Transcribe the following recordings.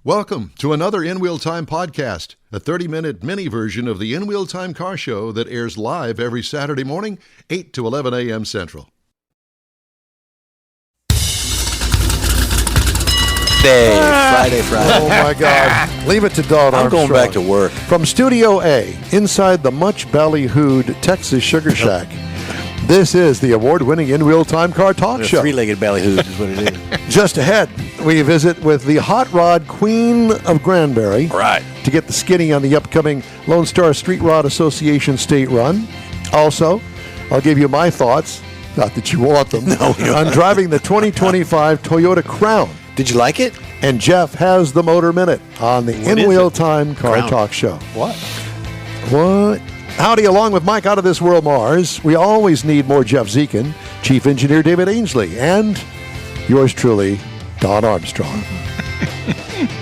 Welcome to another In Wheel Time podcast, a 30-minute mini version of the In Wheel Time car show that airs live every Saturday morning, 8 to 11 a.m. Central. Friday. Oh, my God. Leave it to Don Armstrong. I'm going back to work. From Studio A, inside the much ballyhooed Texas Sugar Shack, this is the award-winning In Wheel Time Car Talk Show. Three-legged ballyhood is what it is. Just ahead, we visit with the hot rod Queen of Granbury. Right. To get the skinny on the upcoming Lone Star Street Rod Association State Run. Also, I'll give you my thoughts, not that you want them, on driving the 2025 Toyota Crown. Did you like it? And Jeff has the Motor Minute on the In Wheel Time Car Crown. Talk Show. What? Howdy, along with Mike out of this world, Mars. We always need more Jeff Zekin, Chief Engineer David Ainsley, and yours truly, Don Armstrong.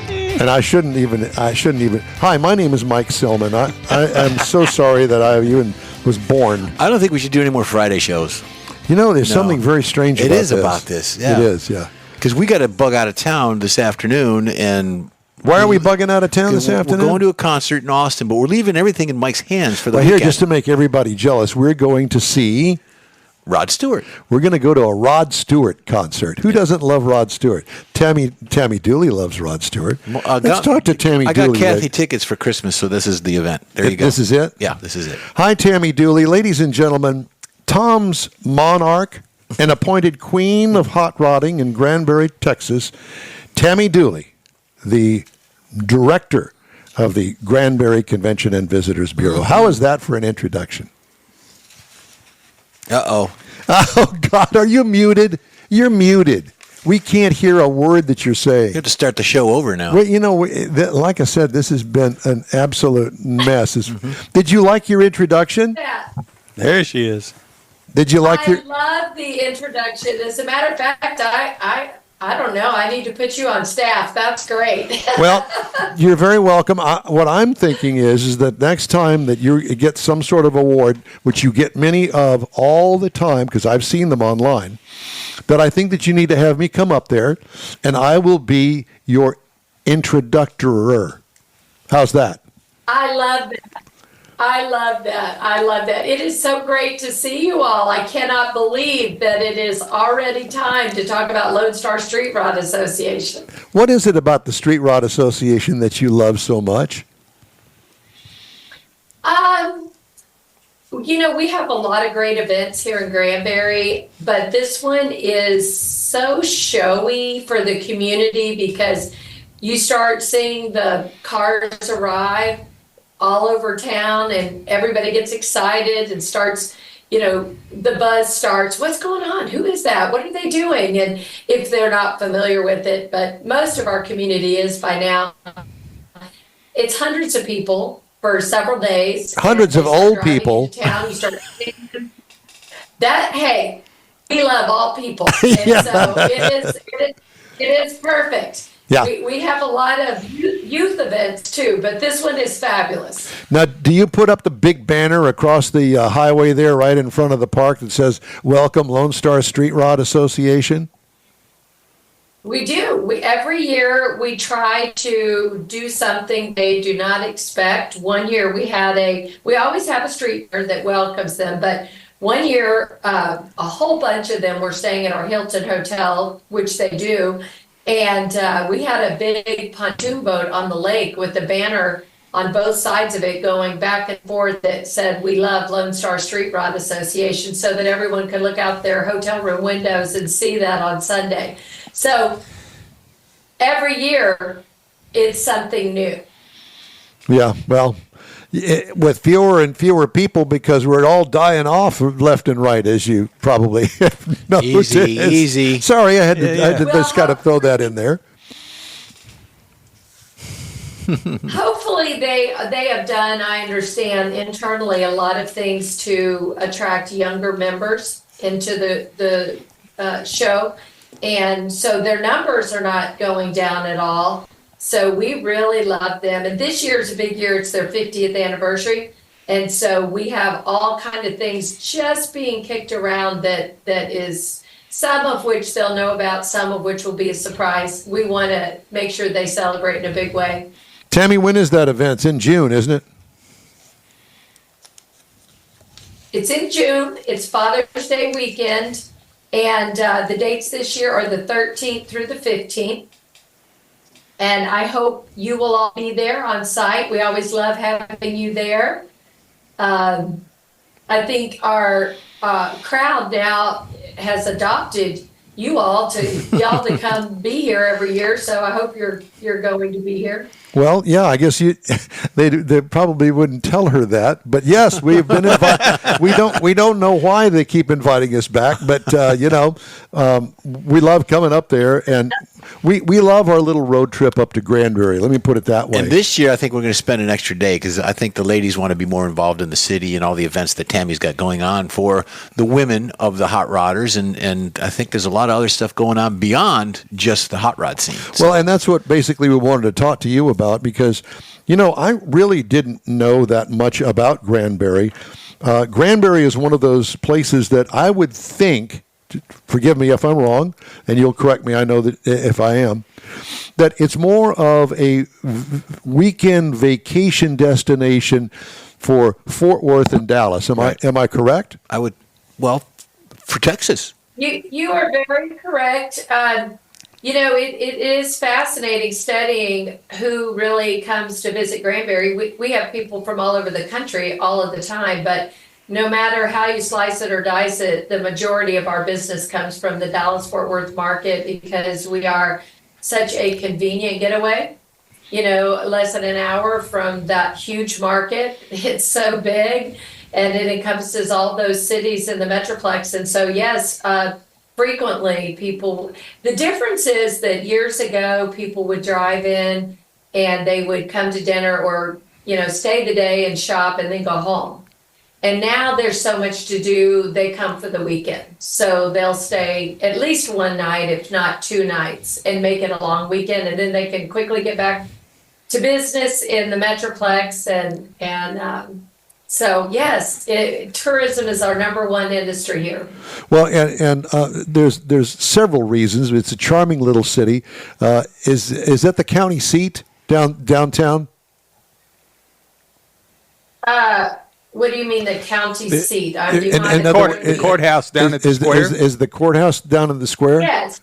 And I shouldn't even. Hi, my name is Mike Silman. I am so sorry that I even was born. I don't think we should do any more Friday shows. You know, there's something very strange about this. It is about this. Yeah. It is, yeah. Because we got to bug out of town this afternoon, and why are we bugging out of town this afternoon? We're going to a concert in Austin, but we're leaving everything in Mike's hands for the weekend. Here, just to make everybody jealous, we're going to see Rod Stewart. We're going to go to a Rod Stewart concert. Who doesn't love Rod Stewart? Tammy Dooley loves Rod Stewart. Let's talk to Tammy Dooley. I got Kathy tickets for Christmas, so this is the event. There you go. This is it? Yeah, this is it. Hi, Tammy Dooley. Ladies and gentlemen, Tom's monarch and appointed queen of hot rodding in Granbury, Texas, Tammy Dooley, the director of the Granbury Convention and Visitors Bureau. How is that for an introduction? Uh-oh. Oh, God, are you muted? You're muted. We can't hear a word that you're saying. You have to start the show over now. Well, you know, like I said, this has been an absolute mess. Did you like your introduction? Yeah. There she is. Did you like I love the introduction. As a matter of fact, I don't know. I need to put you on staff. That's great. Well, you're very welcome. What I'm thinking is that next time that you get some sort of award, which you get many of all the time, because I've seen them online, that I think that you need to have me come up there, and I will be your introductor. How's that? I love that. I love that. I love that. It is so great to see you all. I cannot believe that it is already time to talk about Lone Star Street Rod Association. What is it about the Street Rod Association that you love so much? You know, we have a lot of great events here in Granbury, but this one is so showy for the community because you start seeing the cars arrive all over town and everybody gets excited and starts, you know, the buzz starts. What's going on? Who is that? What are they doing? And if they're not familiar with it, but most of our community is by now. It's hundreds of people for several days. Hundreds of old people. Town, you start that. Hey, we love all people, and Yeah. so it is perfect. Yeah. We have a lot of youth events too, but this one is fabulous. Now, do you put up the big banner across the highway there right in front of the park that says, "Welcome Lone Star Street Rod Association"? We do. Every year we try to do something they do not expect. One year we always have a street fair that welcomes them, but one year a whole bunch of them were staying at our Hilton Hotel, which they do. And we had a big pontoon boat on the lake with a banner on both sides of it going back and forth that said, "We love Lone Star Street Rod Association," so that everyone could look out their hotel room windows and see that on Sunday. So every year it's something new. Yeah, well, with fewer and fewer people because we're all dying off left and right, as you probably have noticed. Easy. Sorry, I had to just got to throw that in there. Hopefully they have done, I understand, internally a lot of things to attract younger members into the show. And so their numbers are not going down at all. So we really love them. And this year's a big year. It's their 50th anniversary. And so we have all kind of things just being kicked around that is some of which they'll know about, some of which will be a surprise. We want to make sure they celebrate in a big way. Tammy, when is that event? It's in June, isn't it? It's in June. It's Father's Day weekend. And the dates this year are the 13th through the 15th. And I hope you will all be there on site. We always love having you there. I think our crowd now has adopted y'all to come be here every year. So I hope you're going to be here. Well, yeah, I guess they probably wouldn't tell her that, but yes, we've been invited. we don't know why they keep inviting us back, but we love coming up there, and we love our little road trip up to Granbury. Let me put it that way. And this year, I think we're going to spend an extra day because I think the ladies want to be more involved in the city and all the events that Tammy's got going on for the women of the hot rodders, and I think there's a lot of other stuff going on beyond just the hot rod scene. So. Well, and that's what basically we wanted to talk to you about because, I really didn't know that much about Granbury. Granbury is one of those places that I would think, forgive me if I'm wrong, and you'll correct me, I know that if I am, that it's more of a weekend vacation destination for Fort Worth and Dallas. Am I correct? I would, for Texas. You are very correct. It is fascinating studying who really comes to visit Granbury. We have people from all over the country all of the time, but no matter how you slice it or dice it, the majority of our business comes from the Dallas-Fort Worth market because we are such a convenient getaway. Less than an hour from that huge market. It's so big, and it encompasses all those cities in the Metroplex. And so, yes, frequently the difference is that years ago, people would drive in and they would come to dinner or, stay the day and shop and then go home. And now there's so much to do, they come for the weekend. So they'll stay at least one night, if not 2 nights, and make it a long weekend. And then they can quickly get back to business in the Metroplex. So yes, tourism is our number one industry here. Well, and there's several reasons. It's a charming little city. Is that the county seat downtown? What do you mean the county seat? The courthaus down at the square? Is the courthouse down in the square? Yes.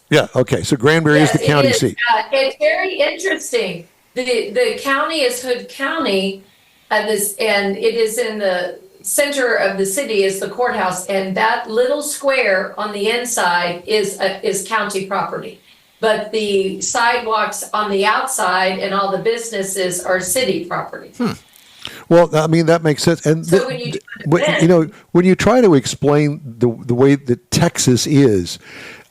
Yeah, okay. So Granbury is the county seat. It's very interesting. The county is Hood County, and it is in the center of the city is the courthouse, and that little square on the inside is county property. But the sidewalks on the outside and all the businesses are city property. Well, I mean, that makes sense. And so when you try to explain the way that Texas is,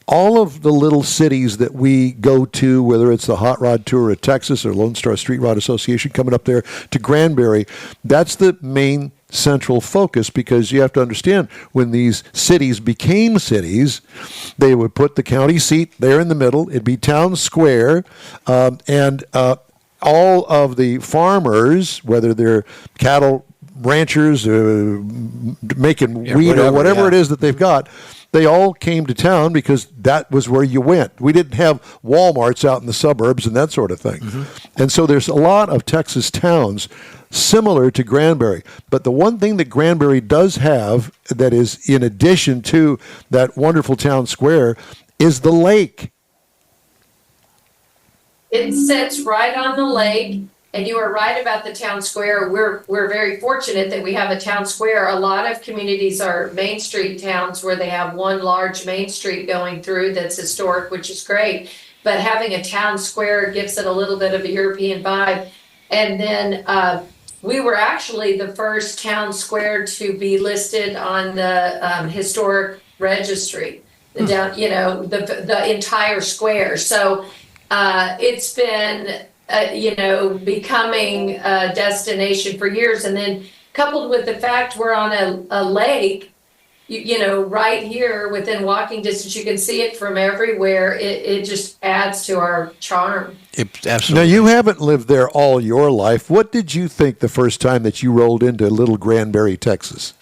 all of the little cities that we go to, whether it's the Hot Rod Tour of Texas or Lone Star Street Rod Association coming up there to Granbury, that's the main central focus, because you have to understand when these cities became cities, they would put the county seat there in the middle. It'd be town square, and all of the farmers, whether they're cattle ranchers making wheat or whatever it is that they've got, they all came to town because that was where you went. We didn't have Walmarts out in the suburbs and that sort of thing. Mm-hmm. And so there's a lot of Texas towns similar to Granbury. But the one thing that Granbury does have that is in addition to that wonderful town square is the lake. It sits right on the lake, and you are right about the town square. We're very fortunate that we have a town square. A lot of communities are Main Street towns where they have one large Main Street going through that's historic, which is great. But having a town square gives it a little bit of a European vibe. And then we were actually the first town square to be listed on the historic registry, the entire square. So it's been, becoming a destination for years. And then coupled with the fact we're on a lake, right here within walking distance, you can see it from everywhere. It just adds to our charm. Absolutely. Now, you haven't lived there all your life. What did you think the first time that you rolled into Little Granbury, Texas?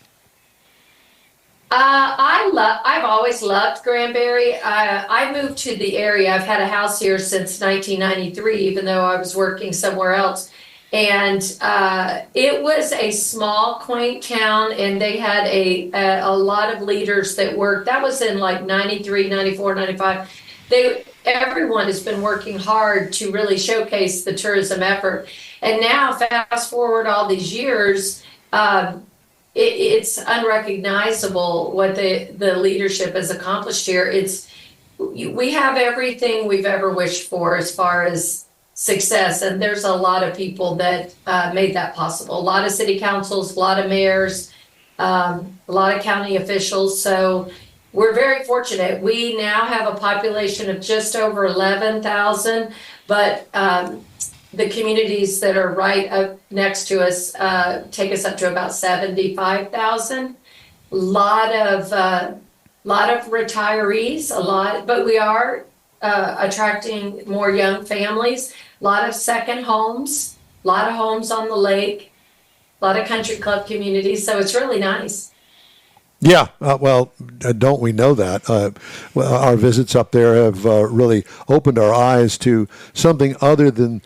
I've always loved Granbury. I moved to the area. I've had a house here since 1993, even though I was working somewhere else. And it was a small, quaint town, and they had a lot of leaders that worked. That was in like 93, 94, 95. Everyone has been working hard to really showcase the tourism effort. And now, fast forward all these years, it's unrecognizable what the leadership has accomplished here. We have everything we've ever wished for as far as success, and there's a lot of people that made that possible. A lot of city councils, a lot of mayors, a lot of county officials. So we're very fortunate. We now have a population of just over 11,000, but the communities that are right up next to us take us up to about 75,000. Lot of retirees, but we are attracting more young families. A lot of second homes, a lot of homes on the lake, a lot of country club communities. So it's really nice. Yeah, don't we know that? Well, our visits up there have really opened our eyes to something other than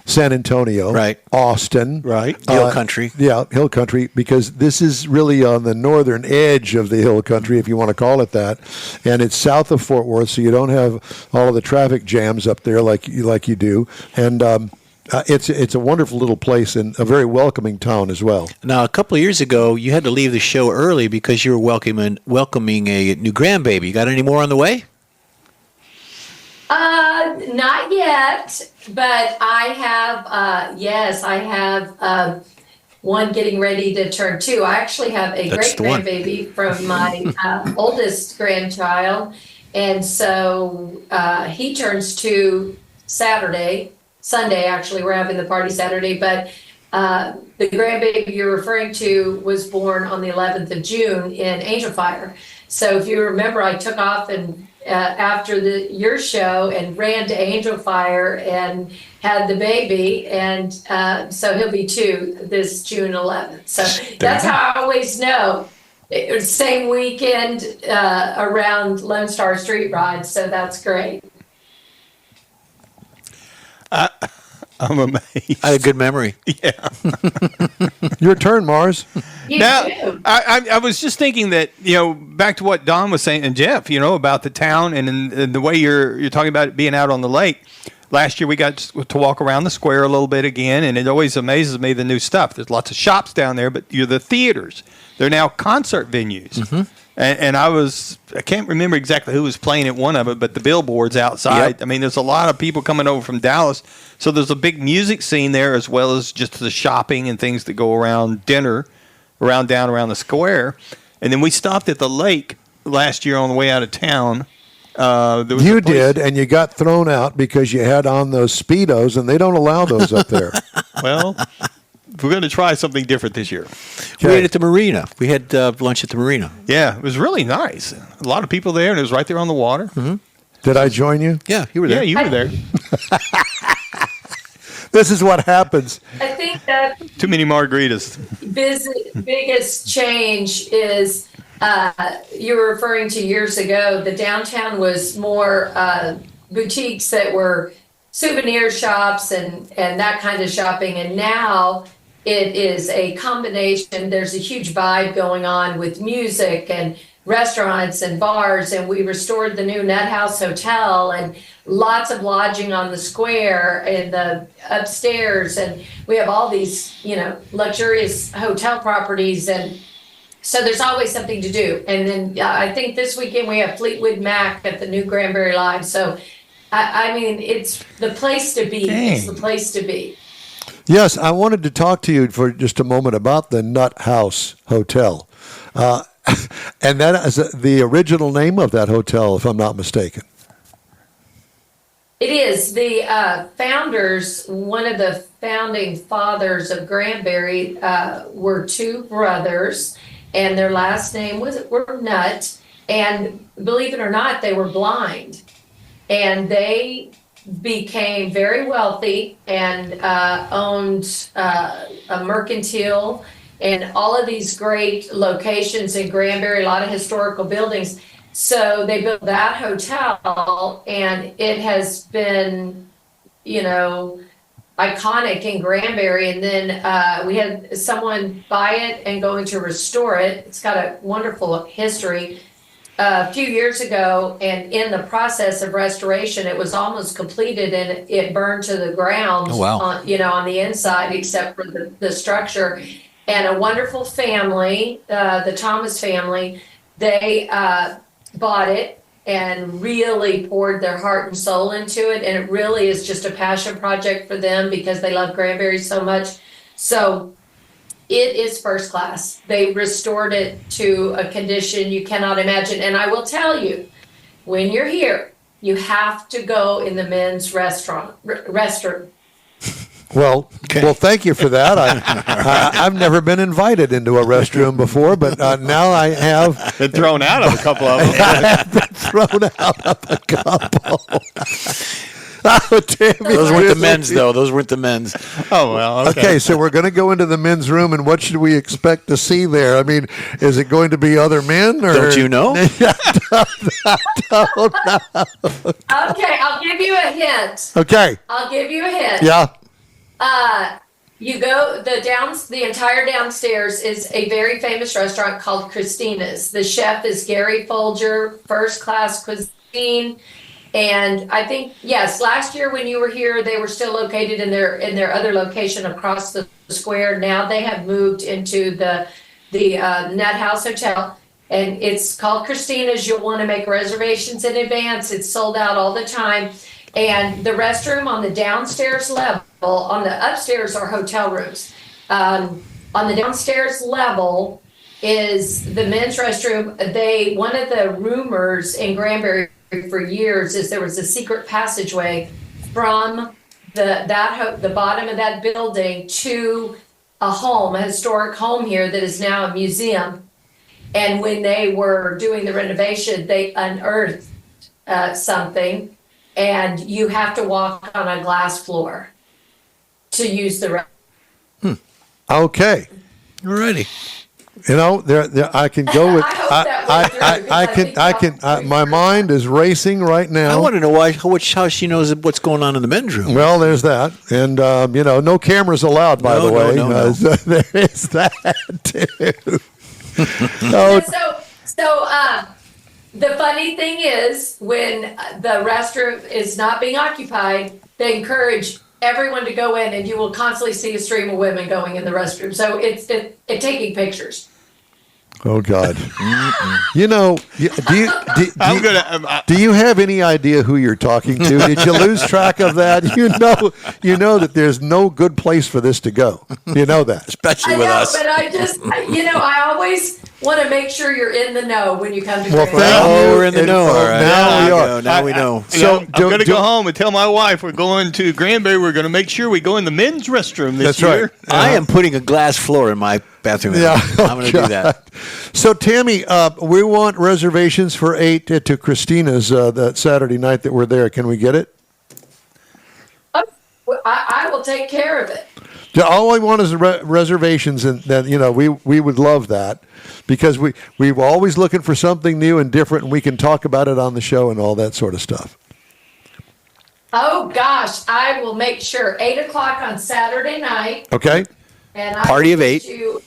San Antonio, right? Austin, right? Hill country. Yeah, hill country, because this is really on the northern edge of the hill country, if you want to call it that. And it's south of Fort Worth, so you don't have all of the traffic jams up there like you do. And it's a wonderful little place and a very welcoming town as well. Now, a couple of years ago, you had to leave the show early because you were welcoming a new grandbaby. You got any more on the way? Not yet, but I have, yes, I have one getting ready to turn 2. I actually have a great grandbaby from my oldest grandchild. And so he turns 2 Sunday, actually, we're having the party Saturday, but the grandbaby you're referring to was born on the 11th of June in Angel Fire. So if you remember, I took off and after your show and ran to Angel Fire and had the baby, and so he'll be 2 this June 11th. So that's how I always know. It was same weekend around Lone Star Street Ride, so that's great. I'm amazed. I had a good memory. Yeah. Your turn, Mars. Now, I was just thinking that, back to what Don was saying and Jeff, about the town and the way you're talking about it being out on the lake. Last year we got to walk around the square a little bit again, and it always amazes me the new stuff. There's lots of shops down there, but the theaters. They're now concert venues. Mm-hmm. And I can't remember exactly who was playing at one of it, but the billboards outside. Yep. I mean, there's a lot of people coming over from Dallas. So there's a big music scene there, as well as just the shopping and things that go around dinner, around the square. And then we stopped at the lake last year on the way out of town. You did, and you got thrown out because you had on those Speedos, and they don't allow those up there. Well, we're going to try something different this year. Okay. We ate at the marina. We had lunch at the marina. Yeah, it was really nice. A lot of people there, and it was right there on the water. Mm-hmm. Did I join you? Yeah, you were there. Yeah, you were there. This is what happens. I think that too many margaritas. Biggest change is you were referring to years ago. The downtown was more boutiques that were souvenir shops and that kind of shopping, and now it is a combination. There's a huge vibe going on with music and restaurants and bars, and we restored the new Nut House Hotel and lots of lodging on the square and the upstairs, and we have all these luxurious hotel properties, and so there's always something to do. And then I think this weekend we have Fleetwood Mac at the new Granbury Live. So I mean, it's the place to be. Dang. It's the place to be. Yes, I wanted to talk to you for just a moment about the Nut House Hotel. And that is the original name of that hotel, if I'm not mistaken. It is. The founders, one of the founding fathers of Granbury were 2 brothers, and their last name were Nutt. And believe it or not, they were blind. And they became very wealthy and owned a mercantile and all of these great locations in Granbury, a lot of historical buildings. So they built that hotel, and it has been, iconic in Granbury. And then we had someone buy it and going to restore it. It's got a wonderful history. A few years ago, and in the process of restoration, it was almost completed and it burned to the ground. Oh, wow. On the inside, except for the structure. And a wonderful family, the Thomas family, they bought it and really poured their heart and soul into it. And it really is just a passion project for them because they love Granbury so much. So it is first class. They restored it to a condition you cannot imagine. And I will tell you, when you're here, you have to go in the men's restroom. Well, thank you for that. I've never been invited into a restroom before, but now I have. Been thrown out of a couple of them. I have been thrown out of a couple. Oh, Tammy, Those weren't the men's, though. Those weren't the men's. Oh, well, Okay, so we're going to go into the men's room, and what should we expect to see there? I mean, is it going to be other men? Or? Don't you know? Okay, I'll give you a hint. Okay. I'll give you a hint. Yeah. You go the entire downstairs is a very famous restaurant called Christina's. The chef is Gary Folger, first class cuisine. And I think, yes, last year when you were here, they were still located in their other location across the square. Now they have moved into the Nut House Hotel, and it's called Christina's. You'll want to make reservations in advance. It's sold out all the time. And the restroom on the downstairs level, on the upstairs are hotel rooms. On the downstairs level is the men's restroom. One of the rumors in Granbury for years is there was a secret passageway from the bottom of that building to a historic home here that is now a museum. And when they were doing the renovation, they unearthed something, and you have to walk on a glass floor to use the restroom. Okay. Alrighty. There I can go with. I can. My mind is racing right now. I want to know how she knows what's going on in the men's room. Well, there's that, and no cameras allowed. By the way, no. There is that too. So the funny thing is, when the restroom is not being occupied, they encourage everyone to go in, and you will constantly see a stream of women going in the restroom. So it's taking pictures. Oh God! Do you have any idea who you're talking to? Did you lose track of that? You know that there's no good place for this to go. You know that, especially with us. But I always want to make sure you're in the know when you come to. Well, we're in the know. All right. Now we are. Now we know. So I'm going to go home and tell my wife we're going to Granbury. We're going to make sure we go in the men's restroom this year. Right. I am putting a glass floor in my bathroom. Yeah, I'm going to do that. So, Tammy, we want reservations for 8 to Christina's that Saturday night that we're there. Can we get it? I will take care of it. All I want is reservations, and then we would love that because we're always looking for something new and different, and we can talk about it on the show and all that sort of stuff. Oh gosh, I will make sure 8:00 on Saturday night. Okay. And Party of 8. To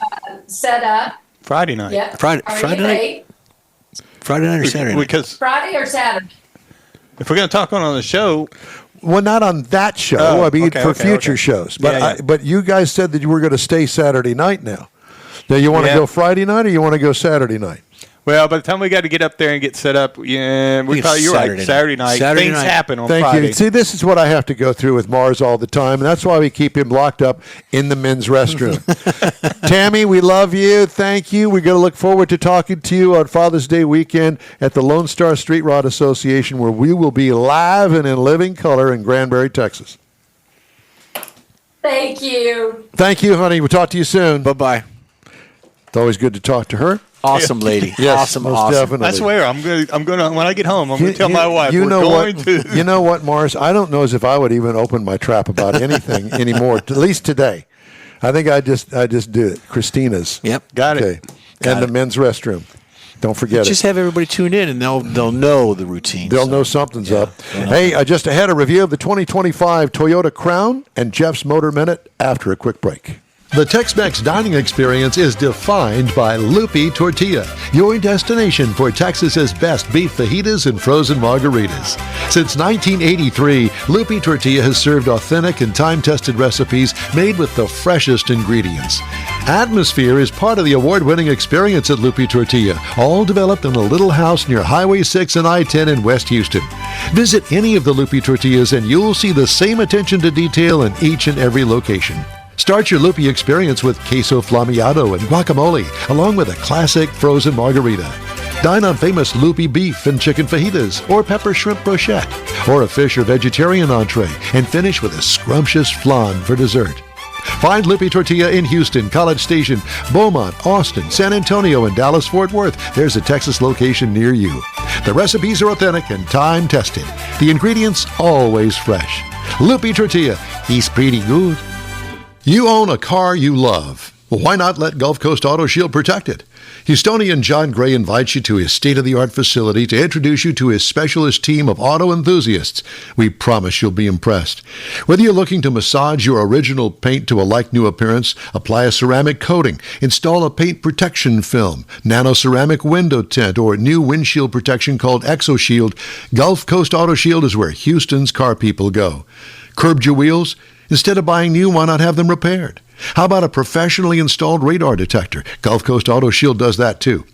set up Friday night. Yeah. Friday night. Friday night or Saturday night? Because Friday or Saturday. if we're going to talk on the show. Well, not on that show. For future shows. But but you guys said that you were going to stay Saturday night now. Now, you want to go Friday night or you want to go Saturday night? Well, by the time we got to get up there and get set up, you're right. Saturday night. Things happen on Friday. Thank you. See, this is what I have to go through with Mars all the time, and that's why we keep him locked up in the men's restroom. Tammy, we love you. Thank you. We're going to look forward to talking to you on Father's Day weekend at the Lone Star Street Rod Association, where we will be live and in living color in Granbury, Texas. Thank you. Thank you, honey. We'll talk to you soon. Bye-bye. It's always good to talk to her. Awesome lady. Yes, awesome. Definitely. I swear, I'm gonna when I get home, I'm gonna tell my wife you we're know going what, to. You know what, Mars? I don't know as if I would even open my trap about anything anymore. At least today, I think I just do it. Christina's. Yep. Got it. Okay. Got And the it. men's restroom. Don't forget Just it. have everybody tune in, and they'll know the routine. They'll so. know something's Yeah, up. they'll know. Hey, I just had a review of the 2025 Toyota Crown and Jeff's Motor Minute after a quick break. The Tex-Mex dining experience is defined by Lupi Tortilla, your destination for Texas's best beef fajitas and frozen margaritas. Since 1983, Lupi Tortilla has served authentic and time-tested recipes made with the freshest ingredients. Atmosphere is part of the award-winning experience at Lupi Tortilla, all developed in a little house near Highway 6 and I-10 in West Houston. Visit any of the Lupi Tortillas and you'll see the same attention to detail in each and every location. Start your Lupi experience with queso flammeado and guacamole, along with a classic frozen margarita. Dine on famous Lupi beef and chicken fajitas, or pepper shrimp brochette, or a fish or vegetarian entree, and finish with a scrumptious flan for dessert. Find Lupi Tortilla in Houston, College Station, Beaumont, Austin, San Antonio, and Dallas-Fort Worth. There's a Texas location near you. The recipes are authentic and time-tested. The ingredients always fresh. Lupi Tortilla, he's pretty good. You own a car you love. Well, why not let Gulf Coast Auto Shield protect it? Houstonian John Gray invites you to his state-of-the-art facility to introduce you to his specialist team of auto enthusiasts. We promise you'll be impressed. Whether you're looking to massage your original paint to a like-new appearance, apply a ceramic coating, install a paint protection film, nano-ceramic window tint, or new windshield protection called ExoShield, Gulf Coast Auto Shield is where Houston's car people go. Curbed your wheels? Instead of buying new, why not have them repaired? How about a professionally installed radar detector? Gulf Coast Auto Shield does that too.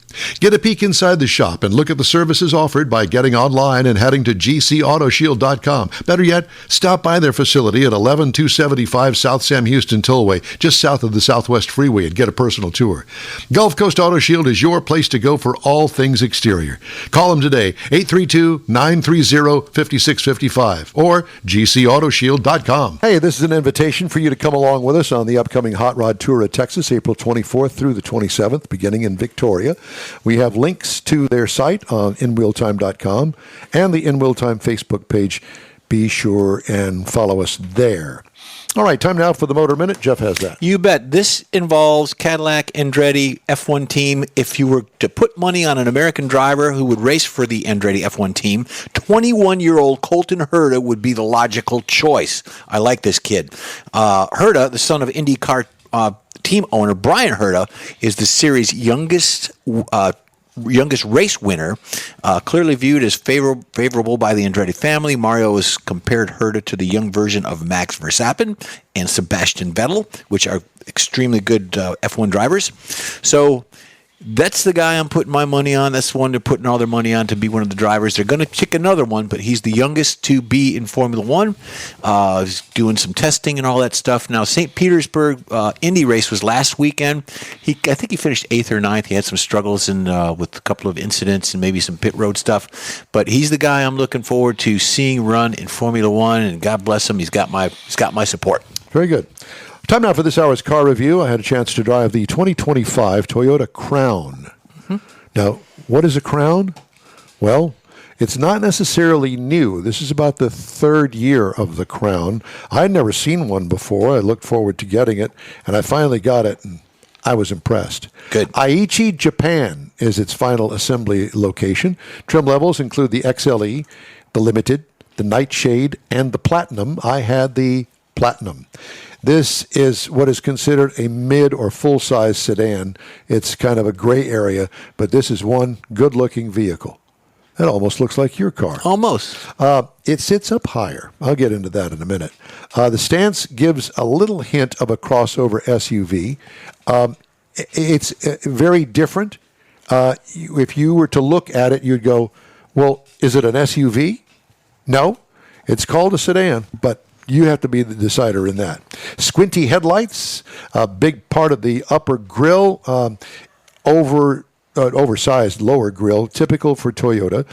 Get a peek inside the shop and look at the services offered by getting online and heading to gcautoshield.com. Better yet, stop by their facility at 11275 South Sam Houston Tollway, just south of the Southwest Freeway, and get a personal tour. Gulf Coast Auto Shield is your place to go for all things exterior. Call them today, 832-930-5655 or gcautoshield.com. Hey, this is an invitation for you to come along with us on the upcoming Hot Rod Tour of Texas, April 24th through the 27th, beginning in Victoria. We have links to their site on inwheeltime.com and the In Wheel Time Facebook page. Be sure and follow us there. All right, time now for the Motor Minute. Jeff has that. You bet. This involves Cadillac Andretti F1 team. If you were to put money on an American driver who would race for the Andretti F1 team, 21-year-old Colton Herta would be the logical choice. I like this kid. Herta, the son of IndyCar team owner Brian Herta, is the series' youngest race winner, clearly viewed as favorable by the Andretti family. Mario has compared Herta to the young version of Max Verstappen and Sebastian Vettel, which are extremely good F1 drivers. So that's the guy I'm putting my money on. That's the one they're putting all their money on to be one of the drivers. They're going to pick another one, but he's the youngest to be in Formula One. He's doing some testing and all that stuff. Now, St. Petersburg Indy race was last weekend. I think he finished 8th or 9th. He had some struggles with a couple of incidents and maybe some pit road stuff. But he's the guy I'm looking forward to seeing run in Formula One, and God bless him. He's got my support. Very good. Time now for this hour's car review. I had a chance to drive the 2025 Toyota Crown. Mm-hmm. Now, what is a Crown? Well, it's not necessarily new. This is about the third year of the Crown. I had never seen one before. I looked forward to getting it, and I finally got it, and I was impressed. Good. Aichi, Japan is its final assembly location. Trim levels include the XLE, the Limited, the Nightshade, and the Platinum. I had the Platinum. This is what is considered a mid or full-size sedan. It's kind of a gray area, but this is one good-looking vehicle. That almost looks like your car. Almost. It sits up higher. I'll get into that in a minute. The stance gives a little hint of a crossover SUV. It's very different. If you were to look at it, you'd go, well, is it an SUV? No. It's called a sedan, but you have to be the decider in that. Squinty headlights, a big part of the upper grille, oversized lower grille, typical for Toyota.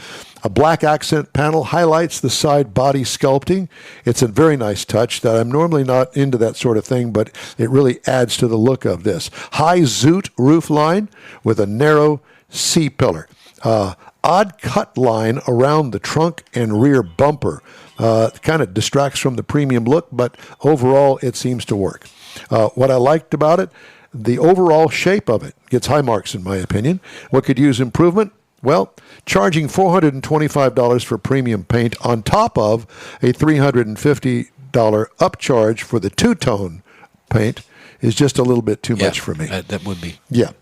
A black accent panel highlights the side body sculpting. It's a very nice touch that I'm normally not into that sort of thing, but it really adds to the look of this. High zoot roof line with a narrow C-pillar. Odd cut line around the trunk and rear bumper. Kind of distracts from the premium look, but overall it seems to work. What I liked about it, the overall shape of it gets high marks in my opinion. What could use improvement? Well, charging $425 for premium paint on top of a $350 upcharge for the two-tone paint is just a little bit too much for me. That would be. Yeah.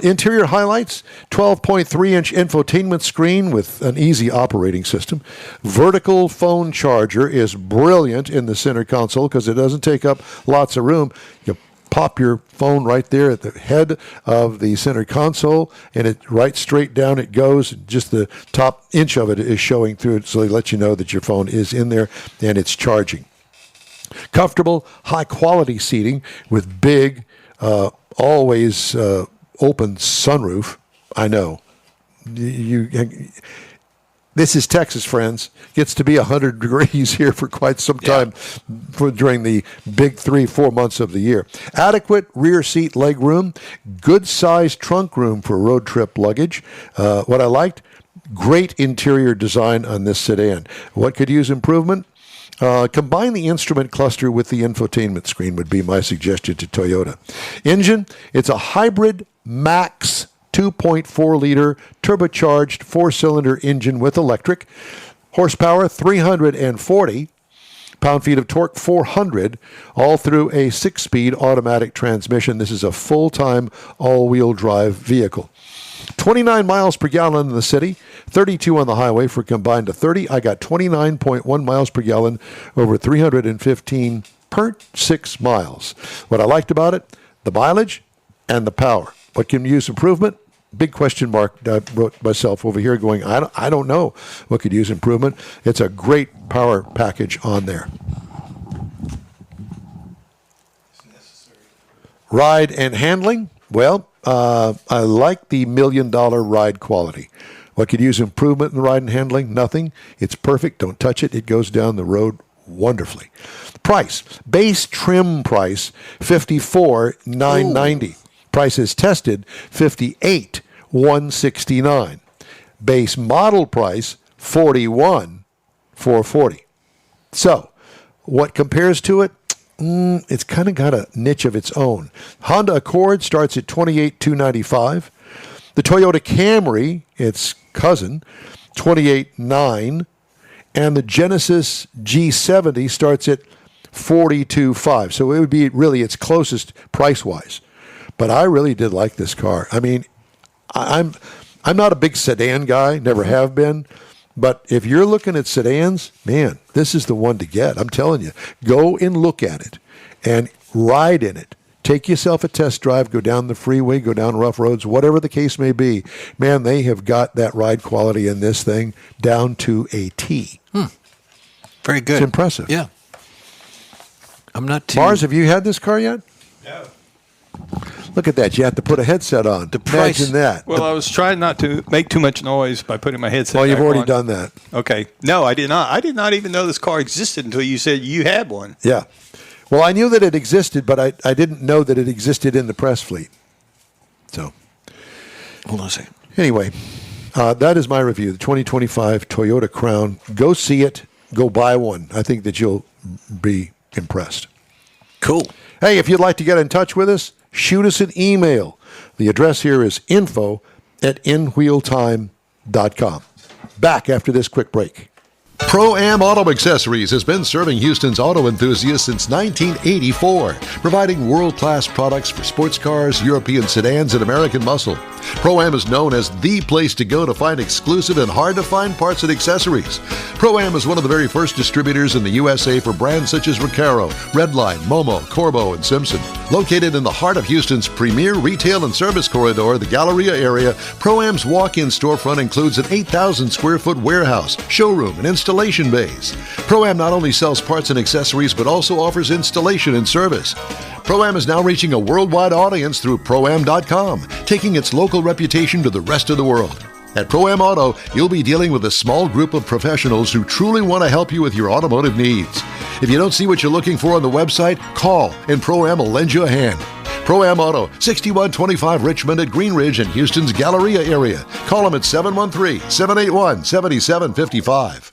Interior highlights, 12.3-inch infotainment screen with an easy operating system. Vertical phone charger is brilliant in the center console because it doesn't take up lots of room. You pop your phone right there at the head of the center console, and it right straight down it goes. Just the top inch of it is showing through it, so they let you know that your phone is in there and it's charging. Comfortable, high-quality seating with big, always open sunroof. I know. This is Texas, friends. Gets to be 100 degrees here for quite some time during the big 3-4 months of the year. Adequate rear seat leg room, good-sized trunk room for road trip luggage. What I liked, great interior design on this sedan. What could use improvement? Combine the instrument cluster with the infotainment screen would be my suggestion to Toyota. Engine, it's a hybrid max 2.4-liter turbocharged 4-cylinder engine with electric. Horsepower, 340. Pound-feet of torque, 400, all through a 6-speed automatic transmission. This is a full-time all-wheel drive vehicle. 29 miles per gallon in the city, 32 on the highway for combined to 30. I got 29.1 miles per gallon over 315 per 6 miles. What I liked about it, the mileage and the power. What can use improvement? Big question mark. I wrote myself over here going, I don't know what could use improvement. It's a great power package on there. Ride and handling? Well, I like the $1 million ride quality. What could use improvement in the ride and handling? Nothing. It's perfect. Don't touch it. It goes down the road wonderfully. Price. Base trim price, $54,990. Price is tested, $58,169. Base model price, $41,440. So, what compares to it? It's kind of got a niche of its own. Honda Accord starts at $28,295. The Toyota Camry, its cousin, $28,900. And the Genesis G70 starts at $42,500. So it would be really its closest price-wise. But I really did like this car. I mean, I'm not a big sedan guy, never have been. But if you're looking at sedans, man, this is the one to get. I'm telling you, go and look at it and ride in it. Take yourself a test drive, go down the freeway, go down rough roads, whatever the case may be. Man, they have got that ride quality in this thing down to a T. Very good. It's impressive. Yeah. I'm not too... Mars, have you had this car yet? No. Look at that. You have to put a headset on. The price- Imagine that. Well, I was trying not to make too much noise by putting my headset Well, you've back already on. done that. Okay. No, I did not. I did not even know this car existed until you said you had one. Yeah. Well, I knew that it existed, but I didn't know that it existed in the press fleet. So, Hold on a second. anyway, that is my review. The 2025 Toyota Crown. Go see it. Go buy one. I think that you'll be impressed. Cool. Hey, if you'd like to get in touch with us, shoot us an email. The address here is info@inwheeltime.com. Back after this quick break. Pro-Am Auto Accessories has been serving Houston's auto enthusiasts since 1984, providing world-class products for sports cars, European sedans, and American muscle. Pro-Am is known as the place to go to find exclusive and hard-to-find parts and accessories. Pro-Am is one of the very first distributors in the USA for brands such as Recaro, Redline, Momo, Corbo, and Simpson. Located in the heart of Houston's premier retail and service corridor, the Galleria area, Pro-Am's walk-in storefront includes an 8,000-square-foot warehouse, showroom, and installation bays. Pro-Am not only sells parts and accessories, but also offers installation and service. Pro-Am is now reaching a worldwide audience through Pro-Am.com, taking its local reputation to the rest of the world. At Pro-Am Auto, you'll be dealing with a small group of professionals who truly want to help you with your automotive needs. If you don't see what you're looking for on the website, call and Pro-Am will lend you a hand. Pro-Am Auto, 6125 Richmond at Green Ridge in Houston's Galleria area. Call them at 713-781-7755.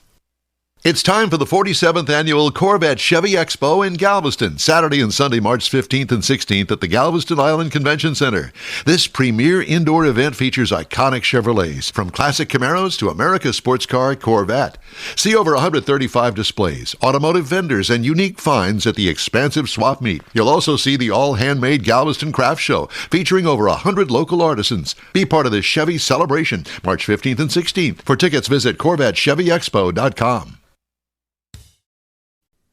It's time for the 47th Annual Corvette Chevy Expo in Galveston, Saturday and Sunday, March 15th and 16th at the Galveston Island Convention Center. This premier indoor event features iconic Chevrolets, from classic Camaros to America's sports car Corvette. See over 135 displays, automotive vendors, and unique finds at the expansive swap meet. You'll also see the all-handmade Galveston Craft Show, featuring over 100 local artisans. Be part of this Chevy celebration, March 15th and 16th. For tickets, visit CorvetteChevyExpo.com.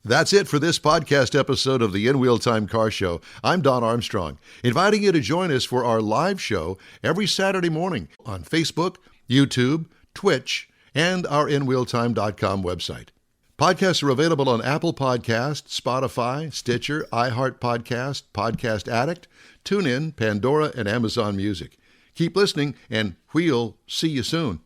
That's it for this podcast episode of the In Wheel Time Car Show. I'm Don Armstrong, inviting you to join us for our live show every Saturday morning on Facebook, YouTube, Twitch, and our InWheelTime.com website. Podcasts are available on Apple Podcasts, Spotify, Stitcher, iHeart Podcast, Podcast Addict, TuneIn, Pandora, and Amazon Music. Keep listening, and we'll see you soon.